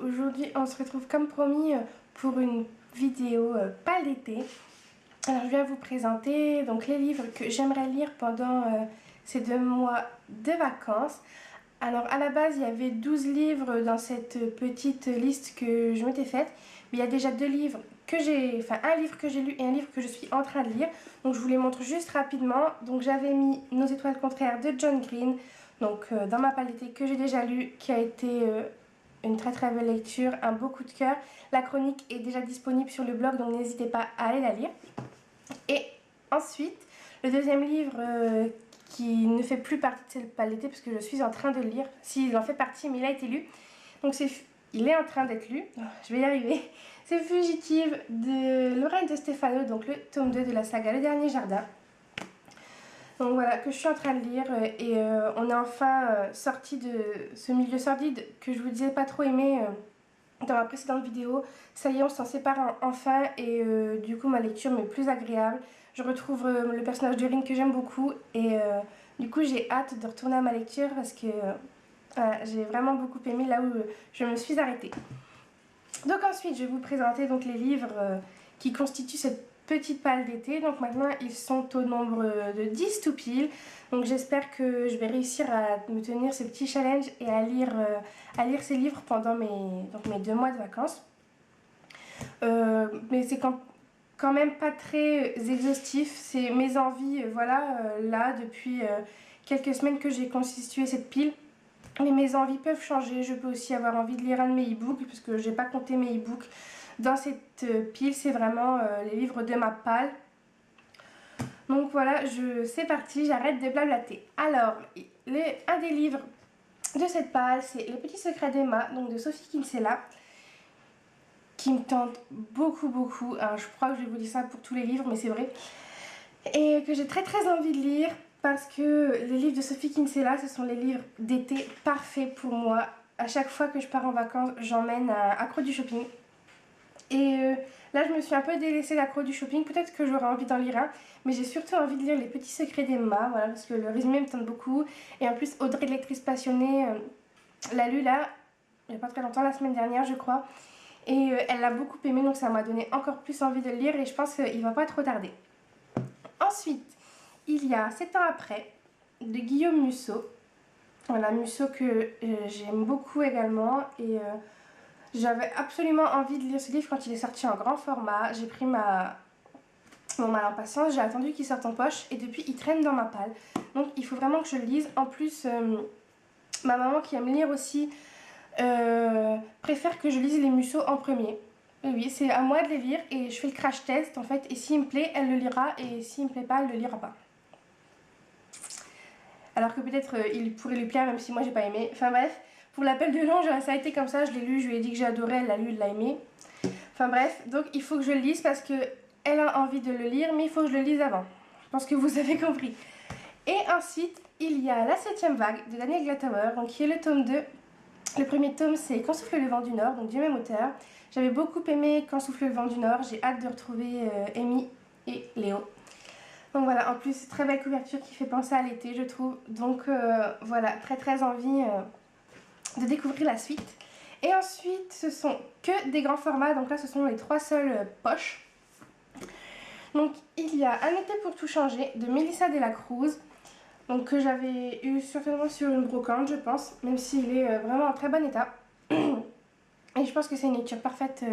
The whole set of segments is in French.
aujourd'hui on se retrouve comme promis pour une vidéo pas d'été. Alors je viens vous présenter donc les livres que j'aimerais lire pendant ces 2 mois de vacances. Alors à la base il y avait 12 livres dans cette petite liste que je m'étais faite, mais il y a déjà 2 livres que j'ai, enfin un livre que j'ai lu et un livre que je suis en train de lire. Donc je vous les montre juste rapidement. Donc j'avais mis Nos étoiles contraires de John Green, donc dans ma palle d'été, que j'ai déjà lu, qui a été une très très belle lecture, un beau coup de cœur. La chronique est déjà disponible sur le blog, donc n'hésitez pas à aller la lire. Et ensuite, le deuxième livre qui ne fait plus partie de cette palle d'été, parce que je suis en train de le lire, s'il en fait partie, mais il a été lu. Donc il est en train d'être lu, je vais y arriver. C'est Fugitive de Lorraine de Stefano, donc le tome 2 de la saga Le Dernier Jardin. Donc voilà, que je suis en train de lire et on est enfin sorti de ce milieu sordide que je vous disais pas trop aimé dans ma précédente vidéo. Ça y est, on s'en sépare enfin et du coup ma lecture m'est plus agréable. Je retrouve le personnage de Rin que j'aime beaucoup et du coup j'ai hâte de retourner à ma lecture parce que voilà, j'ai vraiment beaucoup aimé là où je me suis arrêtée. Donc ensuite je vais vous présenter donc les livres qui constituent cette petite palle d'été. Donc maintenant ils sont au nombre de 10 tout pile. Donc j'espère que je vais réussir à me tenir ce petit challenge et à lire ces livres pendant mes 2 mois de vacances. Mais c'est quand même pas très exhaustif. C'est mes envies, voilà, là depuis quelques semaines que j'ai constitué cette pile. Mais mes envies peuvent changer. Je peux aussi avoir envie de lire un de mes e-books, parce que j'ai pas compté mes e-books dans cette pile. C'est vraiment les livres de ma palle. Donc voilà, c'est parti, j'arrête de blablater. Alors, un des livres de cette palle, c'est Les Petits Secrets d'Emma, donc de Sophie Kinsella, qui me tente beaucoup, beaucoup. Alors, je crois que je vais vous dire ça pour tous les livres, mais c'est vrai. Et que j'ai très très envie de lire. Parce que les livres de Sophie Kinsella, ce sont les livres d'été parfaits pour moi. À chaque fois que je pars en vacances, j'emmène à Accro du shopping. Et là, je me suis un peu délaissée d'Accro du shopping. Peut-être que j'aurai envie d'en lire un. Mais j'ai surtout envie de lire Les Petits Secrets d'Emma. Voilà, parce que le résumé me tente beaucoup. Et en plus, Audrey de Lectrice Passionnée l'a lu là, il n'y a pas très longtemps, la semaine dernière, je crois. Et elle l'a beaucoup aimé, donc ça m'a donné encore plus envie de le lire. Et je pense qu'il ne va pas trop tarder. Ensuite, il y a 7 ans après, de Guillaume Musso. Voilà, Musso que j'aime beaucoup également. Et j'avais absolument envie de lire ce livre quand il est sorti en grand format. J'ai pris mon mal en patience, j'ai attendu qu'il sorte en poche. Et depuis, il traîne dans ma palle. Donc il faut vraiment que je le lise. En plus, ma maman qui aime lire aussi préfère que je lise les Musso en premier. Et oui, c'est à moi de les lire et je fais le crash test en fait. Et s'il me plaît, elle le lira. Et s'il me plaît pas, elle le lira pas. Alors que peut-être il pourrait lui plaire même si moi j'ai pas aimé. Enfin bref, pour l'appel de l'ange ça a été comme ça, je l'ai lu, je lui ai dit que j'adorais, elle l'a lu, elle l'a aimé. Enfin bref, donc il faut que je le lise parce que elle a envie de le lire, mais il faut que je le lise avant. Je pense que vous avez compris. Et ensuite, il y a La 7ème vague de Daniel Glatauer, donc qui est le tome 2. Le premier tome c'est Quand souffle le vent du Nord, donc du même auteur. J'avais beaucoup aimé Quand souffle le vent du Nord, j'ai hâte de retrouver Amy et Léo. Donc voilà, en plus très belle couverture qui fait penser à l'été je trouve. Donc voilà, très très envie de découvrir la suite. Et ensuite ce sont que des grands formats, donc là ce sont les 3 seules poches. Donc il y a Un été pour tout changer de Melissa de la Cruz. Donc que j'avais eu certainement sur une brocante je pense, même s'il est vraiment en très bon état. Et je pense que c'est une lecture parfaite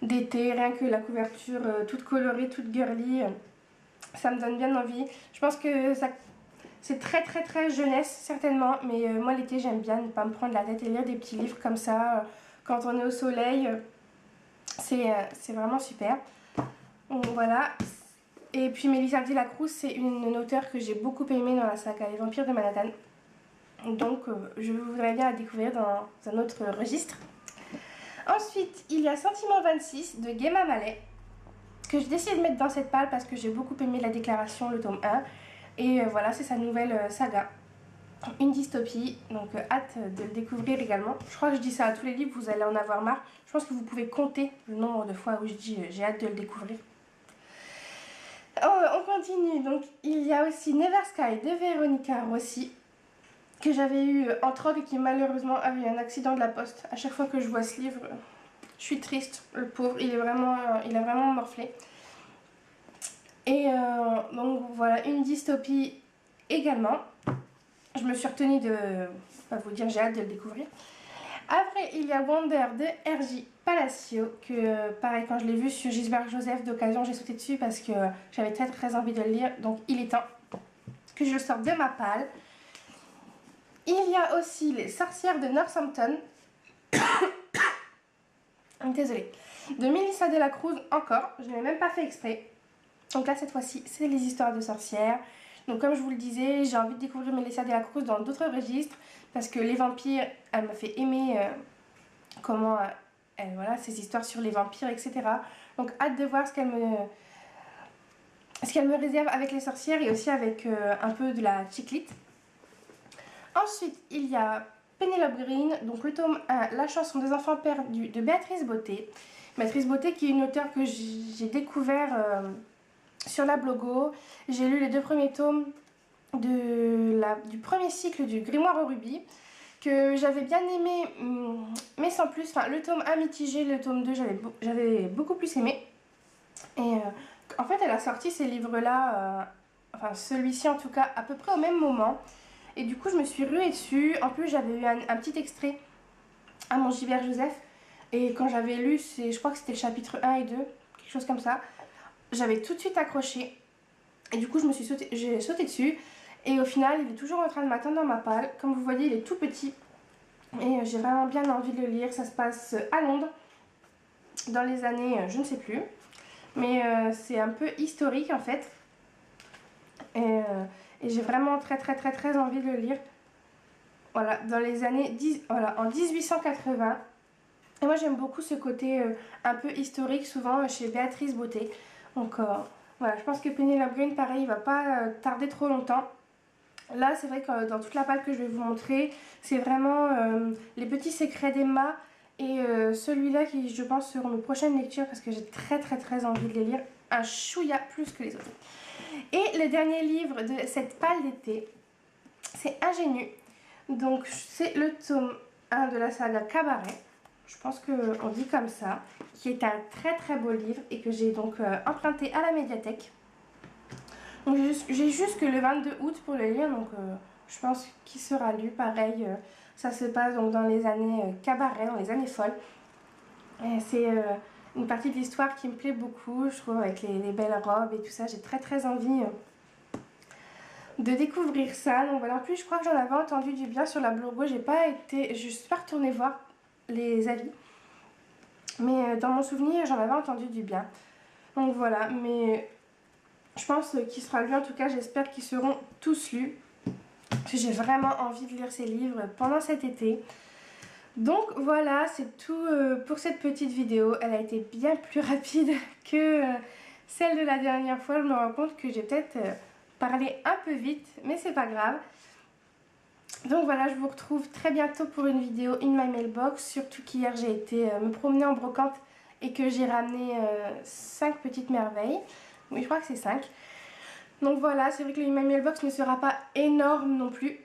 d'été, rien que la couverture toute colorée, toute girly. Ça me donne bien envie. Je pense que c'est très très très jeunesse certainement. Mais moi l'été j'aime bien ne pas me prendre la tête et lire des petits livres comme ça. Quand on est au soleil. C'est vraiment super. Donc voilà. Et puis Melissa de la Cruz, c'est une auteure que j'ai beaucoup aimée dans la saga Les Vampires de Manhattan. Donc je voudrais bien la découvrir dans un autre registre. Ensuite, il y a Sentiment 26 de Guéma Mallet, que j'ai décidé de mettre dans cette palle parce que j'ai beaucoup aimé La Déclaration, le tome 1. Et voilà, c'est sa nouvelle saga. Une dystopie, donc hâte de le découvrir également. Je crois que je dis ça à tous les livres, vous allez en avoir marre. Je pense que vous pouvez compter le nombre de fois où je dis j'ai hâte de le découvrir. Oh, on continue, donc il y a aussi Never Sky de Veronica Rossi. que j'avais eu en troc et qui malheureusement avait eu un accident de la poste. À chaque fois que je vois ce livre, je suis triste, le pauvre, il a vraiment morflé. Et donc voilà, une dystopie également. Je me suis retenue de pas vous dire, j'ai hâte de le découvrir. Après, il y a Wonder de R.J. Palacio, que pareil, quand je l'ai vu sur Gisbert Joseph d'occasion, j'ai sauté dessus parce que j'avais très envie de le lire. Donc il est temps que je le sorte de ma palle. Il y a aussi Les sorcières de Northampton. Désolée. De Melissa de la Cruz encore, je ne l'ai même pas fait exprès. Donc là, cette fois-ci, c'est les histoires de sorcières. Donc comme je vous le disais, j'ai envie de découvrir Melissa de la Cruz dans d'autres registres. Parce que les vampires, elle m'a fait aimer comment voilà, ces histoires sur les vampires, etc. Donc hâte de voir ce qu'elle me réserve avec les sorcières et aussi avec un peu de la chiclite. Ensuite, il y a Penelope Green, donc le tome 1, La chanson des enfants perdus de Béatrice Beauté. Béatrice Beauté qui est une auteure que j'ai découvert sur la Blogo. J'ai lu les 2 premiers tomes du premier cycle du Grimoire au rubis que j'avais bien aimé mais sans plus. Enfin, le tome 1 mitigé, le tome 2 j'avais beaucoup plus aimé. Et en fait elle a sorti ces livres là, enfin celui-ci en tout cas, à peu près au même moment. Et du coup je me suis ruée dessus. En plus j'avais eu un petit extrait à mon Gisbert Joseph. Et quand j'avais lu, je crois que c'était le chapitre 1 et 2, quelque chose comme ça. J'avais tout de suite accroché. Et du coup j'ai sauté dessus. Et au final il est toujours en train de m'attendre dans ma palle. Comme vous voyez il est tout petit. Et j'ai vraiment bien envie de le lire. Ça se passe à Londres. Dans les années, je ne sais plus. Mais c'est un peu historique en fait. Et j'ai vraiment très envie de le lire. Voilà, dans les années voilà, en 1880. Et moi j'aime beaucoup ce côté un peu historique, souvent chez Béatrice Beauté. Donc voilà, je pense que Penelope Green, pareil, il va pas tarder trop longtemps. Là, c'est vrai que dans toute la palle que je vais vous montrer, c'est vraiment les petits secrets d'Emma. Et celui-là qui, je pense, seront mes prochaines lectures parce que j'ai très envie de les lire. Un chouïa plus que les autres. Et le dernier livre de cette palle d'été, c'est Ingénu. Donc c'est le tome 1 de la saga Cabaret. Je pense qu'on dit comme ça. Qui est un très beau livre et que j'ai donc emprunté à la médiathèque. Donc j'ai jusque le 22 août pour le lire. Donc je pense qu'il sera lu. Pareil, ça se passe donc dans les années Cabaret, dans les années folles. Et c'est une partie de l'histoire qui me plaît beaucoup, je trouve, avec les belles robes et tout ça. J'ai très envie de découvrir ça. Donc voilà, en plus je crois que j'en avais entendu du bien sur la Blogo. Je suis pas retournée voir les avis. Mais dans mon souvenir, j'en avais entendu du bien. Donc voilà, mais je pense qu'il sera lu, en tout cas j'espère qu'ils seront tous lus. Parce que j'ai vraiment envie de lire ces livres pendant cet été. Donc voilà, c'est tout pour cette petite vidéo. Elle a été bien plus rapide que celle de la dernière fois. Je me rends compte que j'ai peut-être parlé un peu vite, mais c'est pas grave. Donc voilà, je vous retrouve très bientôt pour une vidéo in my mailbox. Surtout qu'hier j'ai été me promener en brocante et que j'ai ramené 5 petites merveilles. Oui, je crois que c'est 5. Donc voilà, c'est vrai que le in my mailbox ne sera pas énorme non plus.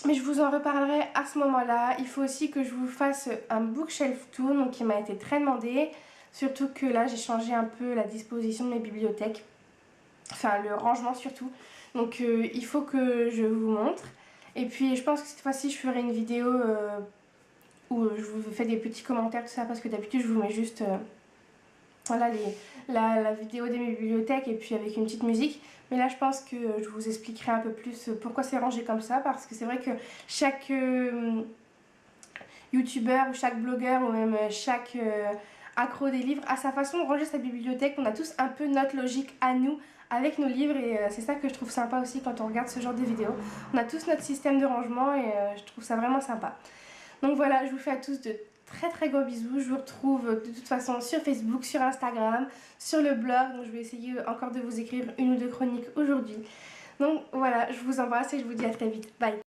Mais je vous en reparlerai à ce moment-là. Il faut aussi que je vous fasse un bookshelf tour, donc qui m'a été très demandé. Surtout que là, j'ai changé un peu la disposition de mes bibliothèques. Enfin, le rangement surtout. Donc il faut que je vous montre. Et puis je pense que cette fois-ci, je ferai une vidéo où je vous fais des petits commentaires, tout ça. Parce que d'habitude, je vous mets juste voilà, la vidéo de mes bibliothèques et puis avec une petite musique. Mais là je pense que je vous expliquerai un peu plus pourquoi c'est rangé comme ça. Parce que c'est vrai que chaque youtubeur ou chaque blogueur ou même chaque accro des livres a sa façon de ranger sa bibliothèque. On a tous un peu notre logique à nous avec nos livres et c'est ça que je trouve sympa aussi quand on regarde ce genre de vidéos. On a tous notre système de rangement et je trouve ça vraiment sympa. Donc voilà, je vous fais à tous de très gros bisous. Je vous retrouve de toute façon sur Facebook, sur Instagram, sur le blog. Donc je vais essayer encore de vous écrire une ou deux chroniques aujourd'hui. Donc voilà, je vous embrasse et je vous dis à très vite. Bye!